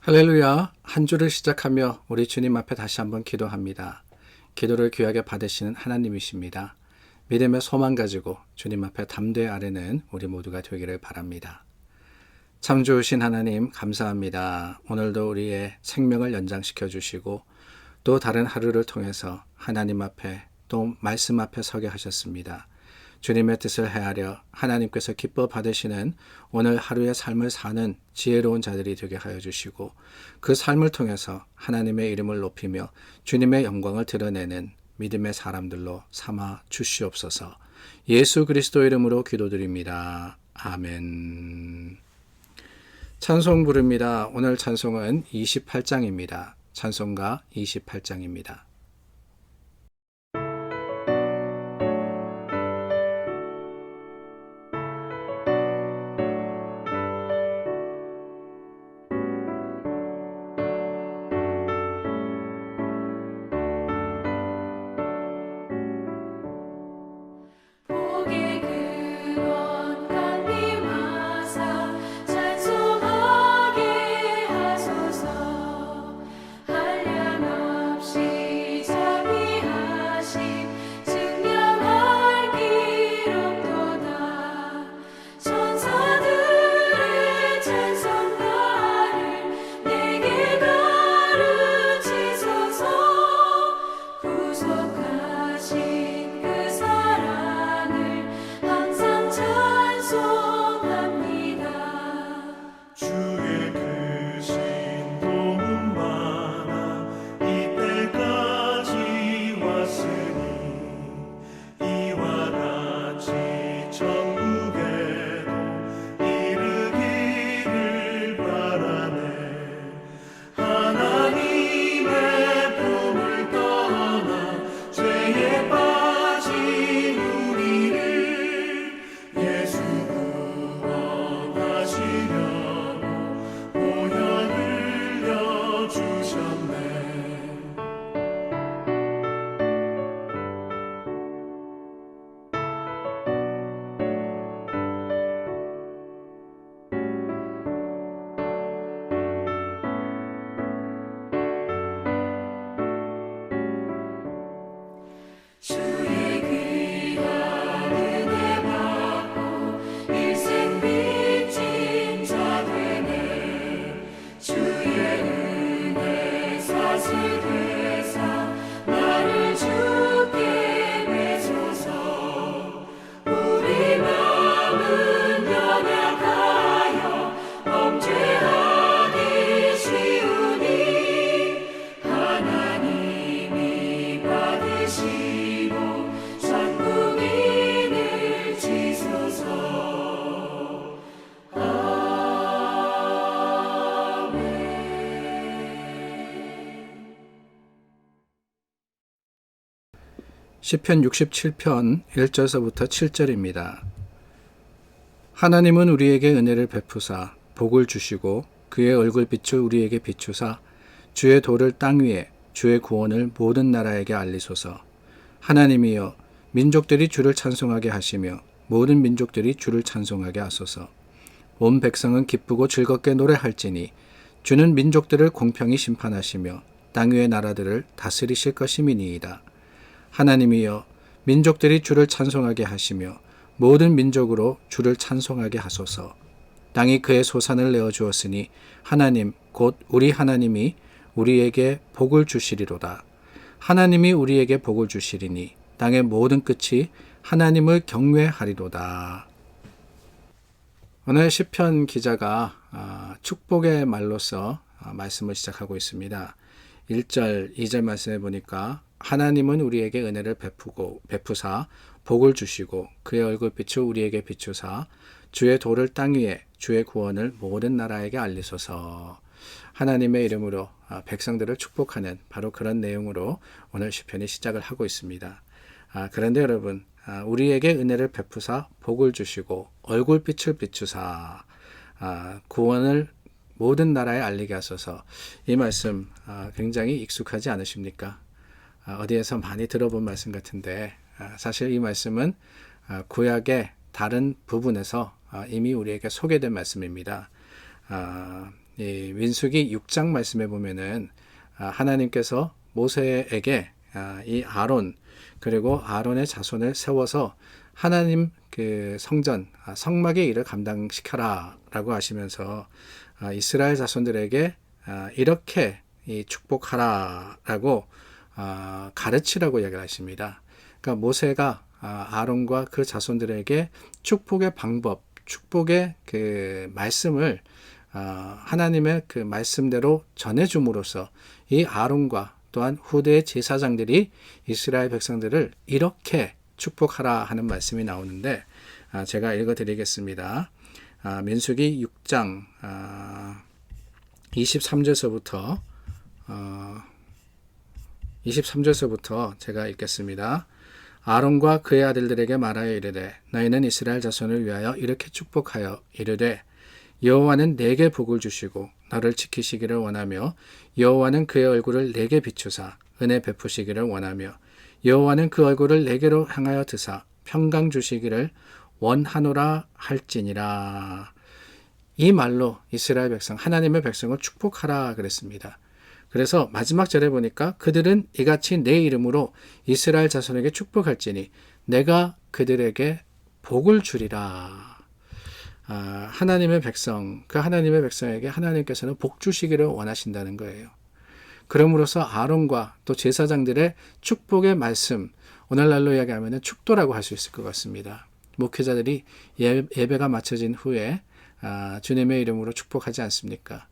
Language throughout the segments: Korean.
할렐루야. 한 주를 시작하며 우리 주님 앞에 다시 한번 기도합니다. 기도를 귀하게 받으시는 하나님이십니다. 믿음의 소망 가지고 주님 앞에 담대 아뢰는 우리 모두가 되기를 바랍니다. 참 좋으신 하나님 감사합니다. 오늘도 우리의 생명을 연장시켜 주시고 또 다른 하루를 통해서 하나님 앞에 또 말씀 앞에 서게 하셨습니다. 주님의 뜻을 헤아려 하나님께서 기뻐 받으시는 오늘 하루의 삶을 사는 지혜로운 자들이 되게 하여 주시고 그 삶을 통해서 하나님의 이름을 높이며 주님의 영광을 드러내는 믿음의 사람들로 삼아 주시옵소서. 예수 그리스도 이름으로 기도드립니다. 아멘. 찬송 부릅니다. 오늘 찬송은 28장입니다. 찬송가 28장입니다. 시편 67편 1절서부터 7절입니다. 하나님은 우리에게 은혜를 베푸사 복을 주시고 그의 얼굴빛을 우리에게 비추사 주의 도를 땅 위에 주의 구원을 모든 나라에게 알리소서. 하나님이여 민족들이 주를 찬송하게 하시며 모든 민족들이 주를 찬송하게 하소서. 온 백성은 기쁘고 즐겁게 노래할지니 주는 민족들을 공평히 심판하시며 땅 위의 나라들을 다스리실 것임이니이다. 하나님이여 민족들이 주를 찬송하게 하시며 모든 민족으로 주를 찬송하게 하소서. 땅이 그의 소산을 내어 주었으니 하나님 곧 우리 하나님이 우리에게 복을 주시리로다. 하나님이 우리에게 복을 주시리니 땅의 모든 끝이 하나님을 경외하리로다. 오늘 시편 기자가 축복의 말로서 말씀을 시작하고 있습니다. 1절, 2절 말씀해 보니까 하나님은 우리에게 은혜를 베푸사 복을 주시고 그의 얼굴빛을 우리에게 비추사 주의 도를 땅 위에 주의 구원을 모든 나라에게 알리소서. 하나님의 이름으로 백성들을 축복하는 바로 그런 내용으로 오늘 시편이 시작을 하고 있습니다. 그런데 여러분, 우리에게 은혜를 베푸사 복을 주시고 얼굴빛을 비추사 구원을 모든 나라에 알리게 하소서. 이 말씀 굉장히 익숙하지 않으십니까? 어디에서 많이 들어본 말씀 같은데 사실 이 말씀은 구약의 다른 부분에서 이미 우리에게 소개된 말씀입니다. 이 민수기 6장 말씀에 보면은 하나님께서 모세에게 이 아론 그리고 아론의 자손을 세워서 하나님 그 성전 성막의 일을 감당시켜라 라고 하시면서 이스라엘 자손들에게 이렇게 축복하라 라고 가르치라고 이야기를 하십니다. 그러니까 모세가 아론과 그 자손들에게 축복의 방법, 축복의 그 말씀을 하나님의 그 말씀대로 전해줌으로써 이 아론과 또한 후대의 제사장들이 이스라엘 백성들을 이렇게 축복하라 하는 말씀이 나오는데 제가 읽어드리겠습니다. 민수기 6장 23절서부터 제가 읽겠습니다. 아론과 그의 아들들에게 말하여 이르되 너희는 이스라엘 자손을 위하여 이렇게 축복하여 이르되 여호와는 내게 복을 주시고 너를 지키시기를 원하며 여호와는 그의 얼굴을 내게 비추사 은혜 베푸시기를 원하며 여호와는 그 얼굴을 내게로 향하여 드사 평강 주시기를 원하노라 할지니라. 이 말로 이스라엘 백성 하나님의 백성을 축복하라 그랬습니다. 그래서 마지막 절에 보니까 그들은 이같이 내 이름으로 이스라엘 자손에게 축복할지니 내가 그들에게 복을 주리라. 하나님의 백성, 그 하나님의 백성에게 하나님께서는 복 주시기를 원하신다는 거예요. 그럼으로써 아론과 또 제사장들의 축복의 말씀, 오늘날로 이야기하면 축도라고 할 수 있을 것 같습니다. 목회자들이 예배가 마쳐진 후에 주님의 이름으로 축복하지 않습니까?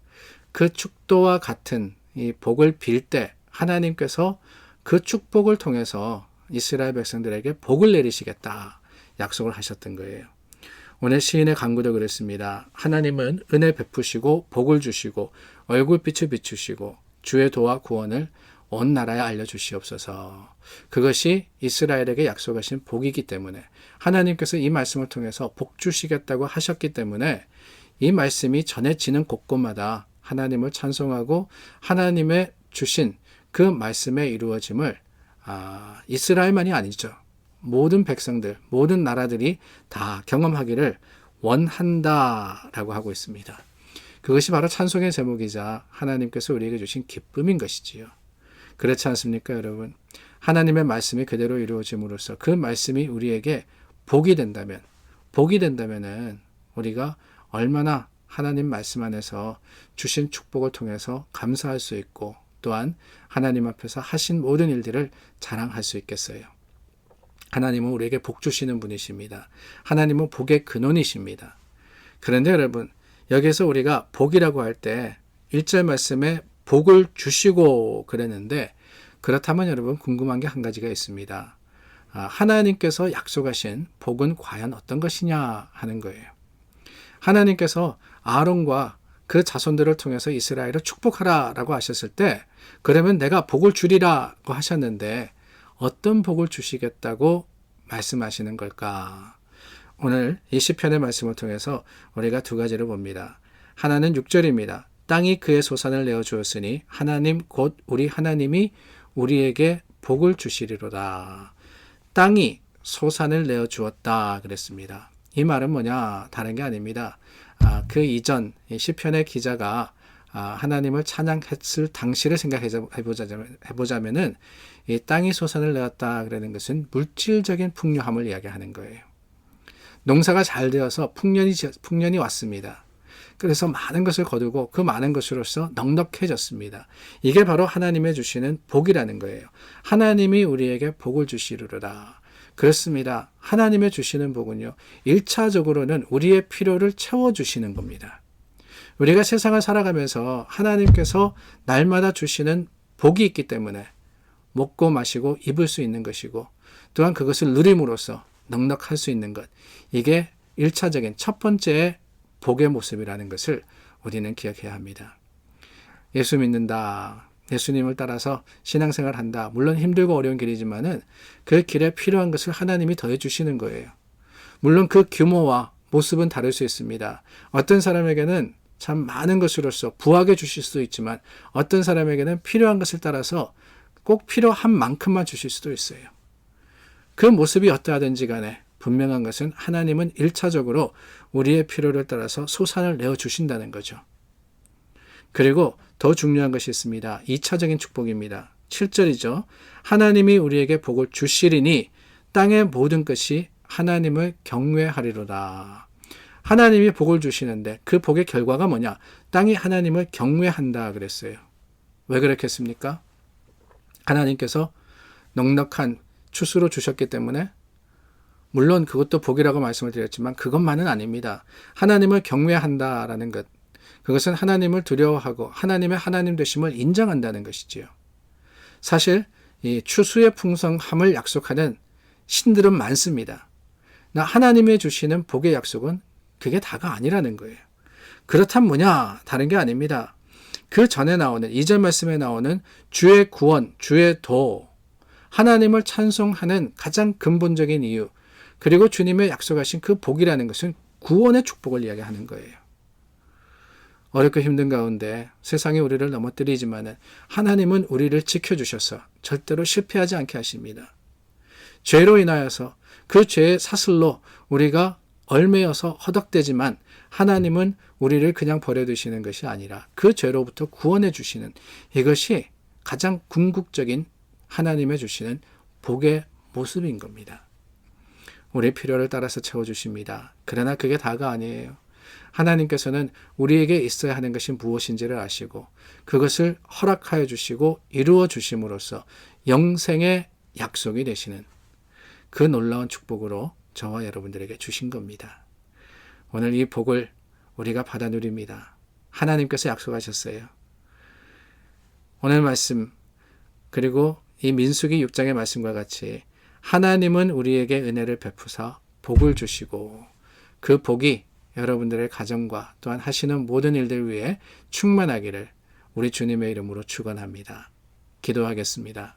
그 축도와 같은 이 복을 빌 때 하나님께서 그 축복을 통해서 이스라엘 백성들에게 복을 내리시겠다 약속을 하셨던 거예요. 오늘 시인의 간구도 그랬습니다. 하나님은 은혜 베푸시고 복을 주시고 얼굴빛을 비추시고 주의 도와 구원을 온 나라에 알려주시옵소서. 그것이 이스라엘에게 약속하신 복이기 때문에 하나님께서 이 말씀을 통해서 복 주시겠다고 하셨기 때문에 이 말씀이 전해지는 곳곳마다 하나님을 찬송하고 하나님의 주신 그 말씀의 이루어짐을 이스라엘만이 아니죠. 모든 백성들, 모든 나라들이 다 경험하기를 원한다라고 하고 있습니다. 그것이 바로 찬송의 제목이자 하나님께서 우리에게 주신 기쁨인 것이지요. 그렇지 않습니까, 여러분? 하나님의 말씀이 그대로 이루어짐으로써 그 말씀이 우리에게 복이 된다면은 우리가 얼마나 하나님 말씀 안에서 주신 축복을 통해서 감사할 수 있고 또한 하나님 앞에서 하신 모든 일들을 자랑할 수 있겠어요. 하나님은 우리에게 복 주시는 분이십니다. 하나님은 복의 근원이십니다. 그런데 여러분, 여기서 우리가 복이라고 할 때 1절 말씀에 복을 주시고 그랬는데 그렇다면 여러분 궁금한 게 한 가지가 있습니다. 하나님께서 약속하신 복은 과연 어떤 것이냐 하는 거예요. 하나님께서 아론과 그 자손들을 통해서 이스라엘을 축복하라라고 하셨을 때 그러면 내가 복을 주리라고 하셨는데 어떤 복을 주시겠다고 말씀하시는 걸까? 오늘 이 시편의 말씀을 통해서 우리가 두 가지를 봅니다. 하나는 6절입니다. 땅이 그의 소산을 내어 주었으니 하나님 곧 우리 하나님이 우리에게 복을 주시리로다. 땅이 소산을 내어 주었다 그랬습니다. 이 말은 뭐냐? 다른 게 아닙니다. 그 이전 시편의 기자가 하나님을 찬양했을 당시를 생각해보자면은 이 땅이 소산을 내었다 그러는 것은 물질적인 풍요함을 이야기하는 거예요. 농사가 잘 되어서 풍년이 왔습니다. 그래서 많은 것을 거두고 그 많은 것으로서 넉넉해졌습니다. 이게 바로 하나님의 주시는 복이라는 거예요. 하나님이 우리에게 복을 주시리로다. 그렇습니다. 하나님의 주시는 복은요, 1차적으로는 우리의 필요를 채워주시는 겁니다. 우리가 세상을 살아가면서 하나님께서 날마다 주시는 복이 있기 때문에 먹고 마시고 입을 수 있는 것이고 또한 그것을 누림으로써 넉넉할 수 있는 것, 이게 1차적인 첫 번째의 복의 모습이라는 것을 우리는 기억해야 합니다. 예수 믿는다, 예수님을 따라서 신앙생활 한다. 물론 힘들고 어려운 길이지만은 그 길에 필요한 것을 하나님이 더해 주시는 거예요. 물론 그 규모와 모습은 다를 수 있습니다. 어떤 사람에게는 참 많은 것으로서 부하게 주실 수도 있지만 어떤 사람에게는 필요한 것을 따라서 꼭 필요한 만큼만 주실 수도 있어요. 그 모습이 어떠하든지 간에 분명한 것은 하나님은 1차적으로 우리의 필요를 따라서 소산을 내어 주신다는 거죠. 그리고 더 중요한 것이 있습니다. 2차적인 축복입니다. 7절이죠. 하나님이 우리에게 복을 주시리니 땅의 모든 것이 하나님을 경외하리로다. 하나님이 복을 주시는데 그 복의 결과가 뭐냐? 땅이 하나님을 경외한다 그랬어요. 왜 그렇겠습니까? 하나님께서 넉넉한 추수로 주셨기 때문에, 물론 그것도 복이라고 말씀을 드렸지만 그것만은 아닙니다. 하나님을 경외한다라는 것, 그것은 하나님을 두려워하고 하나님의 하나님 되심을 인정한다는 것이지요. 사실 이 추수의 풍성함을 약속하는 신들은 많습니다. 나 하나님이 주시는 복의 약속은 그게 다가 아니라는 거예요. 그렇다면 뭐냐? 다른 게 아닙니다. 그 전에 나오는 2절 말씀에 나오는 주의 구원, 주의 도, 하나님을 찬송하는 가장 근본적인 이유, 그리고 주님의 약속하신 그 복이라는 것은 구원의 축복을 이야기하는 거예요. 어렵고 힘든 가운데 세상이 우리를 넘어뜨리지만 하나님은 우리를 지켜주셔서 절대로 실패하지 않게 하십니다. 죄로 인하여서 그 죄의 사슬로 우리가 얽매여서 허덕대지만 하나님은 우리를 그냥 버려두시는 것이 아니라 그 죄로부터 구원해 주시는, 이것이 가장 궁극적인 하나님의 주시는 복의 모습인 겁니다. 우리의 필요를 따라서 채워주십니다. 그러나 그게 다가 아니에요. 하나님께서는 우리에게 있어야 하는 것이 무엇인지를 아시고 그것을 허락하여 주시고 이루어 주심으로써 영생의 약속이 되시는 그 놀라운 축복으로 저와 여러분들에게 주신 겁니다. 오늘 이 복을 우리가 받아 누립니다. 하나님께서 약속하셨어요. 오늘 말씀, 그리고 이 민수기 6장의 말씀과 같이 하나님은 우리에게 은혜를 베푸사 복을 주시고 그 복이 여러분들의 가정과 또한 하시는 모든 일들 위해 충만하기를 우리 주님의 이름으로 축원합니다. 기도하겠습니다.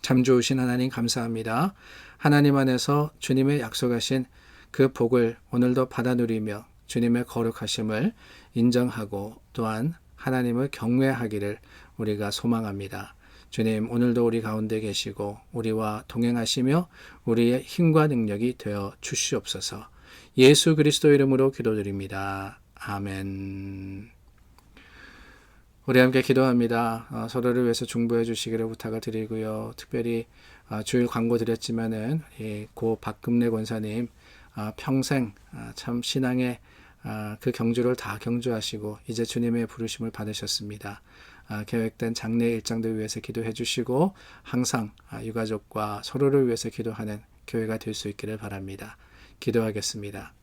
참 좋으신 하나님 감사합니다. 하나님 안에서 주님의 약속하신 그 복을 오늘도 받아 누리며 주님의 거룩하심을 인정하고 또한 하나님을 경외하기를 우리가 소망합니다. 주님, 오늘도 우리 가운데 계시고 우리와 동행하시며 우리의 힘과 능력이 되어 주시옵소서. 예수 그리스도 이름으로 기도드립니다. 아멘. 우리 함께 기도합니다. 서로를 위해서 중보해 주시기를 부탁을 드리고요. 특별히 주일 광고 드렸지만은 고 박금래 권사님 평생 참 신앙의 그 경주를 다 경주하시고 이제 주님의 부르심을 받으셨습니다. 계획된 장례 일정들 위해서 기도해 주시고 항상 유가족과 서로를 위해서 기도하는 교회가 될 수 있기를 바랍니다. 기도하겠습니다.